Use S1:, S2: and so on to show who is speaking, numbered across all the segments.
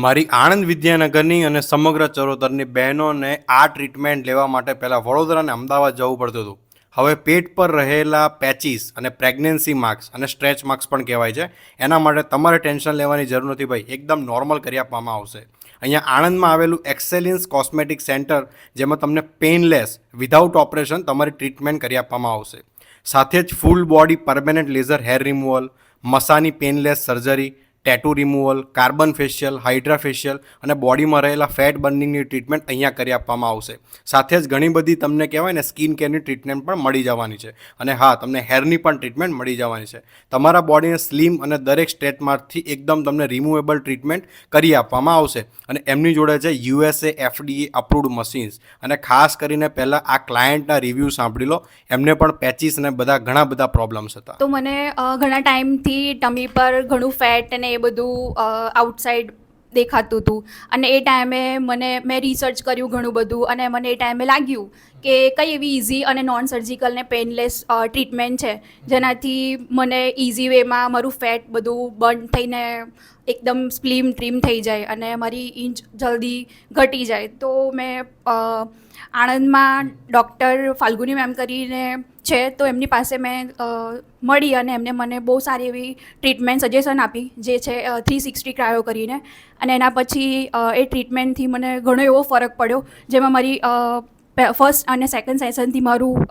S1: મારી આણંદ વિદ્યાનગરની અને સમગ્ર ચરોતરની બહેનોને આ ટ્રીટમેન્ટ લેવા માટે પહેલાં વડોદરા અને અમદાવાદ જવું પડતું હતું. હવે પેટ પર રહેલા પેચીસ અને પ્રેગ્નન્સી માર્ક્સ અને સ્ટ્રેચ માર્ક્સ પણ કહેવાય છે, એના માટે તમારે ટેન્શન લેવાની જરૂર નથી ભાઈ, એકદમ નોર્મલ કરી આપવામાં આવશે. અહીંયા આણંદમાં આવેલું એક્સેલન્સ કોસ્મેટિક સેન્ટર, જેમાં તમને પેઇનલેસ વિધાઉટ ઓપરેશન તમારી ટ્રીટમેન્ટ કરી આપવામાં આવશે. સાથે જ full body permanent laser hair removal, મસાની painless surgery, tattoo removal, carbon facial, hydra facial અને બોડીમાં રહેલા ફેટ બર્નિંગની ટ્રીટમેન્ટ અહીંયા કરી આપવામાં આવશે. સાથે જ ઘણી બધી તમને કહેવાય ને સ્કિન કેરની ટ્રીટમેન્ટ પણ મળી જવાની છે. અને હા, તમને હેરની પણ ટ્રીટમેન્ટ મળી જવાની છે. તમારા બોડીને સ્લિમ અને દરેક સ્ટેટમાંથી એકદમ તમને રિમૂવેબલ ટ્રીટમેન્ટ કરી આપવામાં આવશે. અને એમની જોડે છે USA FDA અપ્રુવડ મશીન્સ. અને ખાસ કરીને પહેલાં આ ક્લાયન્ટના રિવ્યૂ સાંભળી લો, એમને પણ પેચીસ અને ઘણા બધા પ્રોબ્લેમ્સ હતા.
S2: તો મને ઘણા ટાઈમથી ટમી પર ઘણું ફેટ અને એ બધું આઉટસાઇડ દેખાતું હતું. અને એ ટાઈમે મેં રિસર્ચ કર્યું ઘણું બધું, અને મને એ ટાઈમે લાગ્યું કે કઈ એવી ઇઝી અને નોન સર્જિકલ ને પેનલેસ ટ્રીટમેન્ટ છે જેનાથી મને ઇઝી વેમાં મારું ફેટ બધું બર્ન થઈને એકદમ સ્લિમ ટ્રીમ થઈ જાય અને મારી ઇંચ જલ્દી ઘટી જાય. તો મેં આણંદમાં ડૉક્ટર ફાલ્ગુની મેમ કરીને છે, તો એમની પાસે મેં મળી અને એમને મને બહુ સારી એવી ટ્રીટમેન્ટ સજેશન આપી, જે છે 360 ક્રાયો કરીને. અને એના પછી એ ટ્રીટમેન્ટથી મને ઘણો એવો ફરક પડ્યો, જેમાં મારી ફર્સ્ટ અને સેકન્ડ સેશનથી મારું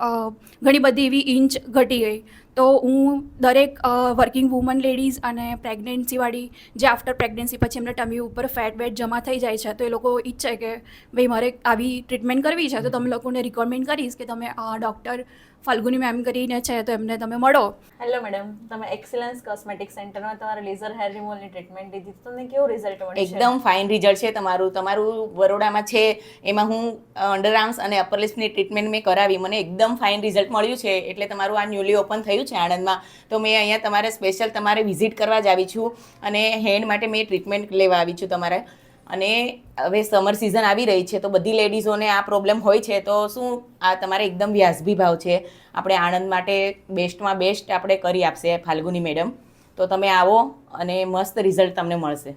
S2: ઘણી બધી એવી ઇંચ ઘટી ગઈ. તો હું દરેક વર્કિંગ વુમન લેડીઝ અને પ્રેગ્નન્સીવાળી જે આફ્ટર પ્રેગ્નન્સી પછી એમને ટમી ઉપર ફેટ વેટ જમા થઈ જાય છે, તો એ લોકો ઈચ્છે કે ભાઈ મારે આવી ટ્રીટમેન્ટ કરવી છે, તો તમે લોકોને રિકમેન્ડ કરીશ કે તમે ડૉક્ટર ફાલ્ગુની મેમ કરીને છે, તો એમને તમે મળો.
S3: હેલો મેડમ, તમે એક્સેલન્સ કોસ્મેટિક સેન્ટરમાં તમારા લેઝર હેર રિમૂવલની ટ્રીટમેન્ટ લીધી, તમને કેવું રિઝલ્ટ મળ્યું?
S4: એકદમ ફાઇન રિઝલ્ટ છે. તમારું બરોડામાં છે, એમાં હું અંડર આર્મ્સ અને અપર લિપ્સની ટ્રીટમેન્ટ મેં કરાવી, મને એકદમ ફાઇન રિઝલ્ટ મળ્યું છે. એટલે તમારું આ ન્યૂલી ઓપન થયું છે આણંદમાં, તો મેં અહીંયા તમારે સ્પેશિયલ તમારે વિઝિટ કરવા જ આવી છું અને હેન્ડ માટે મેં ટ્રીટમેન્ટ લેવા આવી છું તમારે. અને હવે સમર સિઝન આવી રહી છે, તો બધી લેડીઝોને આ પ્રોબ્લેમ હોય છે, તો શું આ તમારે એકદમ વ્યાજબી ભાવ છે. આપણે આણંદ માટે બેસ્ટમાં બેસ્ટ આપણે કરી આપશે ફાલ્ગુની મેડમ. તો તમે આવો અને મસ્ત રિઝલ્ટ તમને મળશે.